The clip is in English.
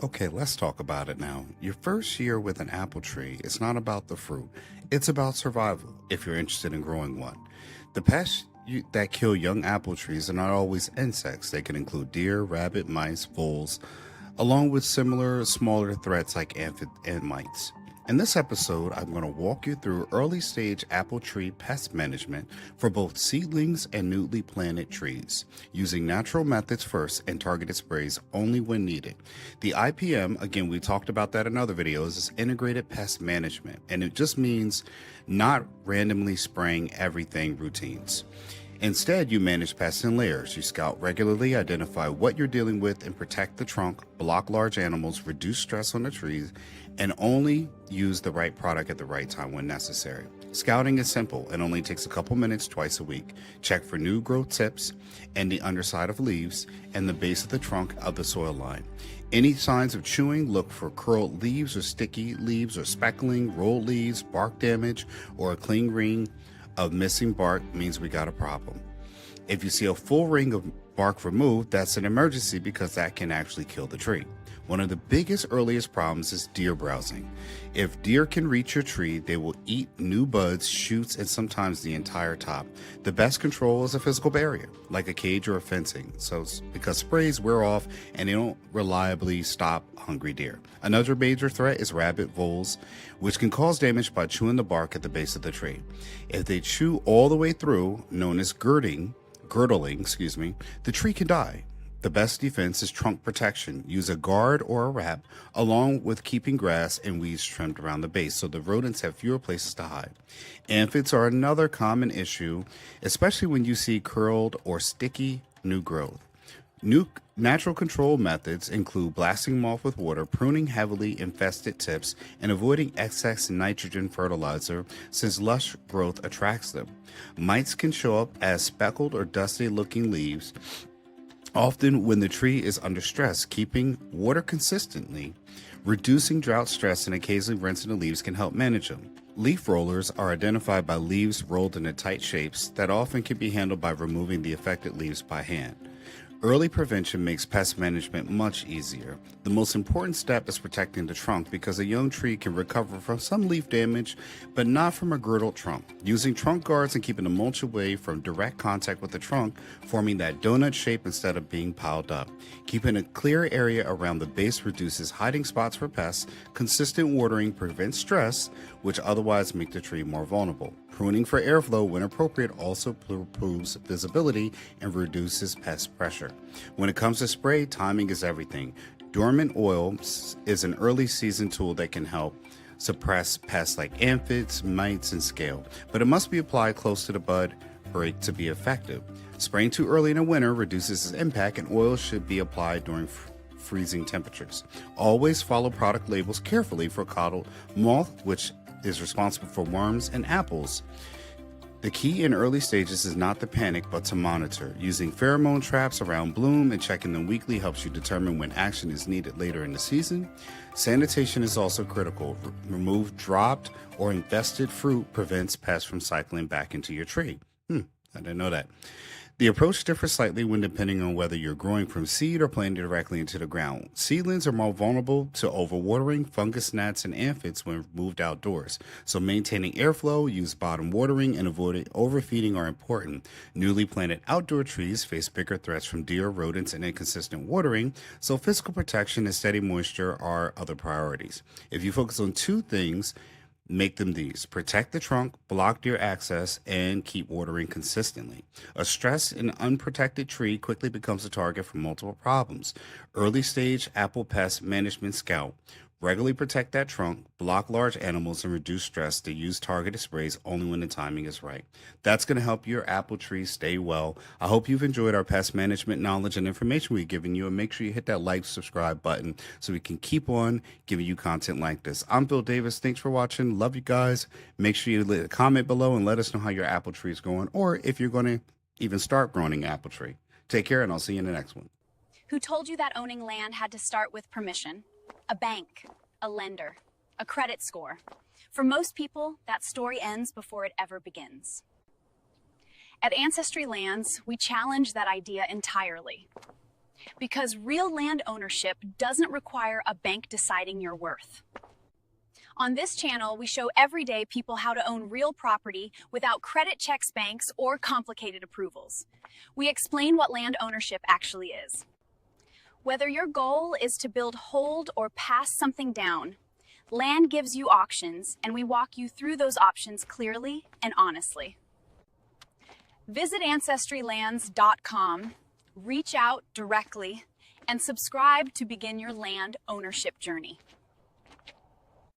Okay, let's talk about it now. Your first year with an apple tree is not about the fruit, it's about survival if you're interested in growing one. The that kill young apple trees are not always insects. They can include deer, rabbit, mice, voles, along with similar smaller threats like and mites. In this episode, I'm going to walk you through early stage apple tree pest management for both seedlings and newly planted trees, using natural methods first and targeted sprays only when needed. The IPM, again, we talked about that in other videos, is Integrated Pest Management, and it just means not randomly spraying everything routines. Instead, you manage pests in layers. You scout regularly, identify what you're dealing with, and protect the trunk, block large animals, reduce stress on the trees, and only use the right product at the right time when necessary. Scouting is simple and only takes a couple minutes twice a week. Check for new growth tips and the underside of leaves and the base of the trunk of the soil line. Any signs of chewing, look for curled leaves or sticky leaves or speckling, rolled leaves, bark damage, or a clean ring of missing bark means we got a problem. If you see a full ring of bark removed, that's an emergency because that can actually kill the tree. One of the biggest, earliest problems is deer browsing. If deer can reach your tree, they will eat new buds, shoots, and sometimes the entire top. The best control is a physical barrier, like a cage or a fencing, because sprays wear off and they don't reliably stop hungry deer. Another major threat is rabbit voles, which can cause damage by chewing the bark at the base of the tree. If they chew all the way through, known as girdling, the tree can die. The best defense is trunk protection. Use a guard or a wrap, along with keeping grass and weeds trimmed around the base so the rodents have fewer places to hide. Aphids are another common issue, especially when you see curled or sticky new growth. Natural control methods include blasting them off with water, pruning heavily infested tips, and avoiding excess nitrogen fertilizer since lush growth attracts them. Mites can show up as speckled or dusty looking leaves, often when the tree is under stress. Keeping water consistently, reducing drought stress, and occasionally rinsing the leaves can help manage them. Leaf rollers are identified by leaves rolled into tight shapes that often can be handled by removing the affected leaves by hand. Early prevention makes pest management much easier. The most important step is protecting the trunk because a young tree can recover from some leaf damage, but not from a girdled trunk. Using trunk guards and keeping the mulch away from direct contact with the trunk, forming that donut shape instead of being piled up. Keeping a clear area around the base reduces hiding spots for pests. Consistent watering prevents stress, which otherwise make the tree more vulnerable. Pruning for airflow when appropriate also improves visibility and reduces pest pressure. When it comes to spray, timing is everything. Dormant oil is an early season tool that can help suppress pests like aphids, mites, and scale, but it must be applied close to the bud break to be effective. Spraying too early in the winter reduces its impact, and oil should be applied during freezing temperatures. Always follow product labels carefully for cottle moth, which is responsible for worms and apples. The key in early stages is not to panic, but to monitor. Using pheromone traps around bloom and checking them weekly helps you determine when action is needed later in the season. Sanitation is also critical. Remove dropped or infested fruit prevents pests from cycling back into your tree. I didn't know that. The approach differs slightly when depending on whether you're growing from seed or planting directly into the ground. Seedlings are more vulnerable to overwatering, fungus gnats, and aphids when moved outdoors. So maintaining airflow, use bottom watering, and avoiding overfeeding are important. Newly planted outdoor trees face bigger threats from deer, rodents, and inconsistent watering, so physical protection and steady moisture are other priorities. If you focus on two things, make them these: protect the trunk, block deer access, and keep watering consistently. A stressed and unprotected tree quickly becomes a target for multiple problems. Early stage apple pest management scout. Regularly protect that trunk, block large animals, and reduce stress to use targeted sprays only when the timing is right. That's going to help your apple tree stay well. I hope you've enjoyed our pest management knowledge and information we've given you, and make sure you hit that like, subscribe button so we can keep on giving you content like this. I'm Bill Davis. Thanks for watching. Love you guys. Make sure you leave a comment below and let us know how your apple tree is going, or if you're going to even start growing an apple tree. Take care, and I'll see you in the next one. Who told you that owning land had to start with permission? A bank, a lender, a credit score. For most people, that story ends before it ever begins. At Ancestry Lands, we challenge that idea entirely. Because real land ownership doesn't require a bank deciding your worth. On this channel, we show everyday people how to own real property without credit checks, banks, or complicated approvals. We explain what land ownership actually is. Whether your goal is to build, hold, or pass something down, land gives you options, and we walk you through those options clearly and honestly. Visit ancestrylands.com, reach out directly, and subscribe to begin your land ownership journey.